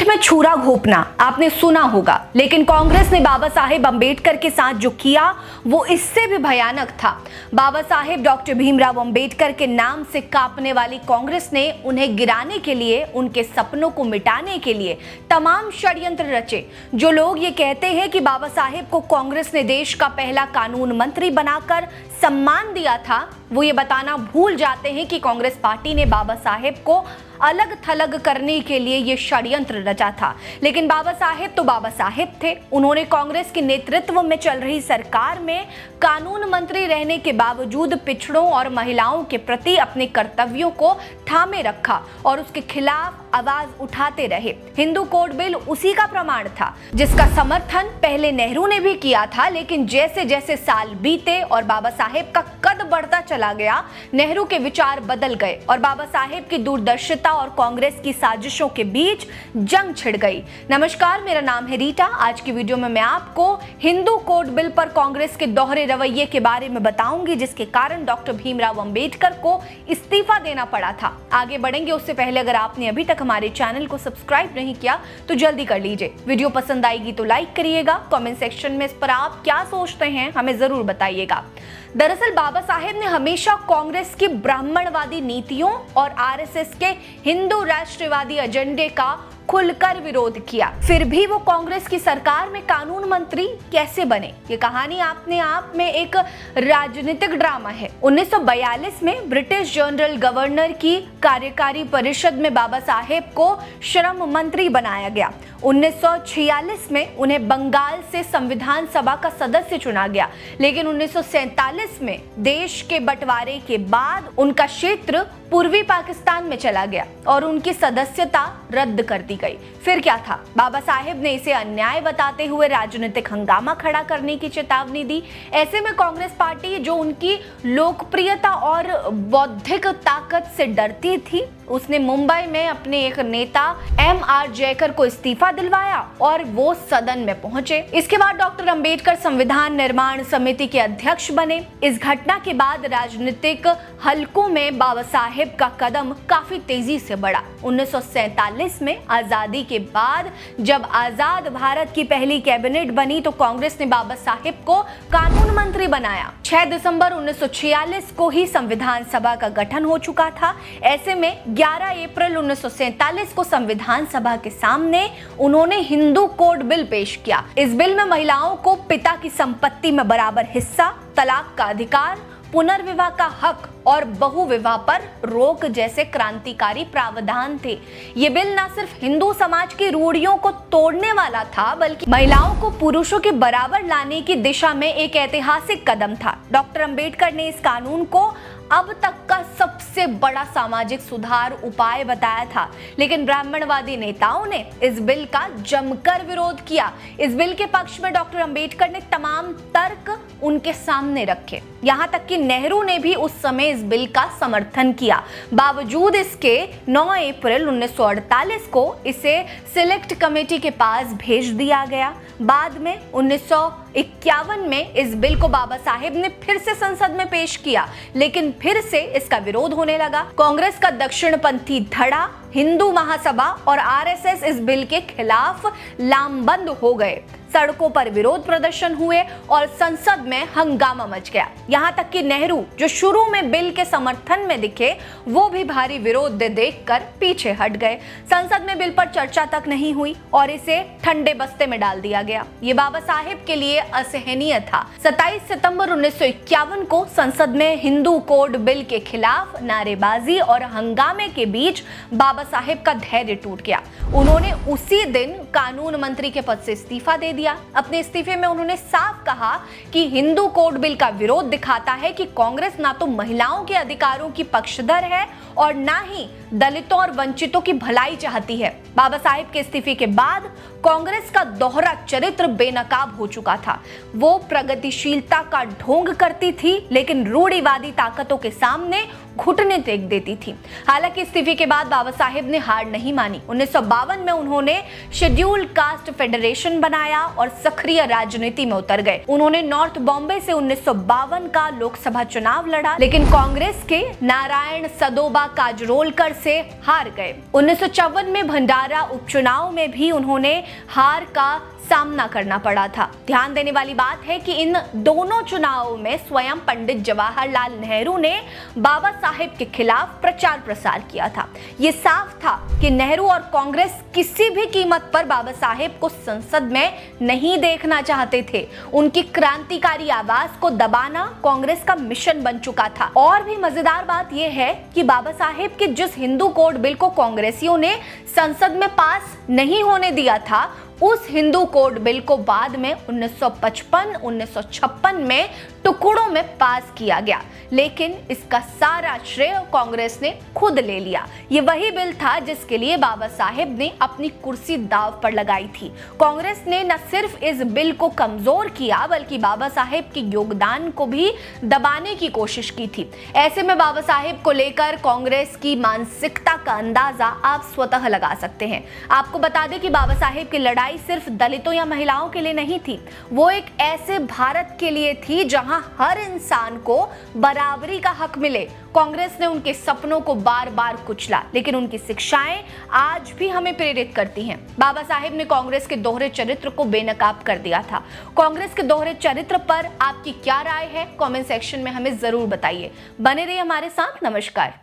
में छुरा घोंपना आपने सुना होगा, लेकिन कांग्रेस ने बाबा साहेब अंबेडकर के साथ जो किया वो इससे भी भयानक था। बाबा साहेब डॉक्टर भीमराव अंबेडकर के नाम से कांपने वाली कांग्रेस ने उन्हें गिराने के लिए, उनके सपनों को मिटाने के लिए तमाम षड्यंत्र रचे। जो लोग ये कहते हैं कि बाबा साहेब को कांग्रेस ने देश का पहला कानून मंत्री बनाकर सम्मान दिया था, वो ये बताना भूल जाते हैं कि कांग्रेस पार्टी ने बाबा साहेब को अलग थलग करने के लिए ये षड्यंत्र रचा था। लेकिन बाबा साहेब तो बाबा साहेब थे। उन्होंने कांग्रेस के नेतृत्व में चल रही सरकार में कानून मंत्री रहने के बावजूद पिछड़ों और महिलाओं के प्रति अपने कर्तव्यों को थामे रखा और उसके खिलाफ आवाज उठाते रहे। हिंदू कोड बिल उसी का प्रमाण था, जिसका समर्थन पहले नेहरू ने भी किया था। लेकिन जैसे जैसे साल बीते और बाबा साहेब का कद बढ़ता चला गया, नेहरू के विचार बदल गए और बाबा साहेब की दूरदर्शिता और कांग्रेस की साजिशों के बीच जंग छिड़ गई। नमस्कार, मेरा नाम है रीटा। आज की वीडियो में मैं आपको हिंदू कोड बिल पर कांग्रेस के दोहरे रवैये के बारे में बताऊंगी, जिसके कारण डॉक्टर भीमराव अंबेडकर को इस्तीफा देना पड़ा था। आगे बढ़ेंगे उससे पहले अगर आपने अभी तक हमारे चैनल को सब्सक्राइब नहीं किया तो जल्दी कर लीजिए। वीडियो पसंद आएगी तो लाइक करिएगा। कमेंट सेक्शन में इस पर आप क्या सोचते हैं हमें जरूर बताइएगा। दरअसल बाबा साहेब ने हमेशा कांग्रेस की ब्राह्मणवादी नीतियों और आरएसएस के हिंदू राष्ट्रवादी एजेंडे का खुलकर विरोध किया। फिर भी वो कांग्रेस की सरकार में कानून मंत्री कैसे बने, ये कहानी अपने आप में एक राजनीतिक ड्रामा है। 1942 में ब्रिटिश जनरल गवर्नर की कार्यकारी परिषद में बाबा साहेब को श्रम मंत्री बनाया गया। 1946 में उन्हें बंगाल से संविधान सभा का सदस्य चुना गया, लेकिन 1947 में देश के बंटवारे के बाद उनका क्षेत्र पूर्वी पाकिस्तान में चला गया और उनकी सदस्यता रद्द कर दी गई। फिर क्या था? बाबा साहेब ने इसे अन्याय बताते हुए राजनीतिक हंगामा खड़ा करने की चेतावनी दी। ऐसे में कांग्रेस पार्टी, जो उनकी लोकप्रियता और बौद्धिक ताकत से डरती थी, उसने मुंबई में अपने एक नेता एम.आर. जयकर को इस्तीफा दिलवाया और वो सदन में पहुंचे। इसके बाद डॉक्टर अंबेडकर संविधान निर्माण समिति के अध्यक्ष बने। इस घटना के बाद राजनीतिक हलकों में बाबा साहेब का कदम काफी तेजी से बढ़ा। 1947 में आजादी के बाद जब आजाद भारत की पहली कैबिनेट बनी तो कांग्रेस ने बाबा साहेब को कानून मंत्री बनाया। 6 दिसंबर 1946 को ही संविधान सभा का गठन हो चुका था। ऐसे में 11 अप्रैल 1947 को संविधान सभा के सामने उन्होंने हिंदू कोड बिल पेश किया। इस बिल में महिलाओं को पिता की संपत्ति में बराबर हिस्सा, तलाक का अधिकार, पुनर्विवाह का हक और बहुविवाह पर रोक जैसे क्रांतिकारी प्रावधान थे। ये बिल न सिर्फ हिंदू समाज की रूढ़ियों को तोड़ने वाला था, बल्कि महिलाओं को पुरुषों के बराबर लाने की दिशा में एक ऐतिहासिक कदम था। डॉक्टर अंबेडकर ने इस कानून को अब तक का सबसे बड़ा सामाजिक सुधार उपाय बताया था, लेकिन ब्राह्मणवादी नेताओं ने इस बिल का जमकर विरोध किया। इस बिल के पक्ष में डॉक्टर अंबेडकर ने तमाम तर्क उनके सामने रखे। यहाँ तक कि नेहरू ने भी उस समय इस बिल का समर्थन किया। बावजूद इसके 9 अप्रैल 1948 को इसे सिलेक्ट कमेटी के पास भेज दिया गया। बाद में 1951 में इस बिल को बाबा साहेब ने फिर से संसद में पेश किया, लेकिन फिर से इसका विरोध होने लगा। कांग्रेस का दक्षिणपंथी धड़ा, हिंदू महासभा और आरएसएस इस बिल के खिलाफ लामबंद हो गए। सड़कों पर विरोध प्रदर्शन हुए और संसद में हंगामा मच गया। यहाँ तक कि नेहरू, जो शुरू में बिल के समर्थन में दिखे, वो भी भारी विरोध देखकर पीछे हट गए। संसद में बिल पर चर्चा तक नहीं हुई और इसे ठंडे बस्ते में डाल दिया गया। ये बाबा साहेब के लिए असहनीय था। 27 सितंबर 1951 को संसद में हिंदू कोड बिल के खिलाफ नारेबाजी और हंगामे के बीच बाबा साहेब का धैर्य टूट गया। उन्होंने उसी दिन कानून मंत्री के पद से इस्तीफा दे दिया। अपने इस्तीफे में उन्होंने साफ कहा कि हिंदू कोड बिल का विरोध दिखाता है कि कांग्रेस ना तो महिलाओं के अधिकारों की पक्षधर है और ना ही दलितों और वंचितों की भलाई चाहती है। बाबा साहेब के इस्तीफे के बाद कांग्रेस का दोहरा चरित्र बेनकाब हो चुका था। वो प्रगतिशीलता का ढोंग करती थी, लेकिन रूढ़िवादी ताकतों के सामने घुटने टेक देती थी। हालांकि इस्तीफे के बाद बाबा साहेब ने हार नहीं मानी। 1952 में उन्होंने शेड्यूल कास्ट फेडरेशन बनाया और सक्रिय राजनीति में उतर गए। उन्होंने नॉर्थ बॉम्बे से 1952 का लोकसभा चुनाव लड़ा, लेकिन कांग्रेस के नारायण सदोबा काजरोलकर से हार गए। 1954 में भंडारा उपचुनाव में भी उन्होंने हार का सामना करना पड़ा था। ध्यान देने वाली बात है कि इन दोनों चुनावों में स्वयं पंडित जवाहरलाल नेहरू ने बाबा साहेब के खिलाफ प्रचार प्रसार किया था। ये साफ था कि नेहरू और कांग्रेस किसी भी कीमत पर बाबा साहेब को संसद में नहीं देखना चाहते थे। उनकी क्रांतिकारी आवाज को दबाना कांग्रेस का मिशन बन चुका था। और भी मजेदार बात यह है कि बाबा साहेब के जिस हिंदू कोड बिल को कांग्रेसियों ने संसद में पास नहीं होने दिया था, उस हिंदू कोड बिल को बाद में 1955-1956 में टुकड़ों में पास किया गया, लेकिन इसका सारा श्रेय कांग्रेस ने खुद ले लिया। ये वही बिल था जिसके लिए बाबा साहेब ने अपनी कुर्सी दांव पर लगाई थी। कांग्रेस ने न सिर्फ इस बिल को कमजोर किया, बल्कि बाबा साहेब के योगदान को भी दबाने की कोशिश की थी। ऐसे में बाबा साहेब को लेकर कांग्रेस की मानसिकता का अंदाजा आप स्वतः लगा सकते हैं। आपको बता दें कि बाबा साहेब की लड़ाई सिर्फ दलितों या महिलाओं के लिए नहीं थी, वो एक ऐसे भारत के लिए थी जहां हर इंसान को बराबरी का हक मिले। कांग्रेस ने उनके सपनों को बार बार कुचला, लेकिन उनकी शिक्षाएं आज भी हमें प्रेरित करती हैं। बाबा साहेब ने कांग्रेस के दोहरे चरित्र को बेनकाब कर दिया था। कांग्रेस के दोहरे चरित्र पर आपकी क्या राय है? कमेंट सेक्शन में हमें जरूर बताइए। बने रहिए हमारे साथ। नमस्कार।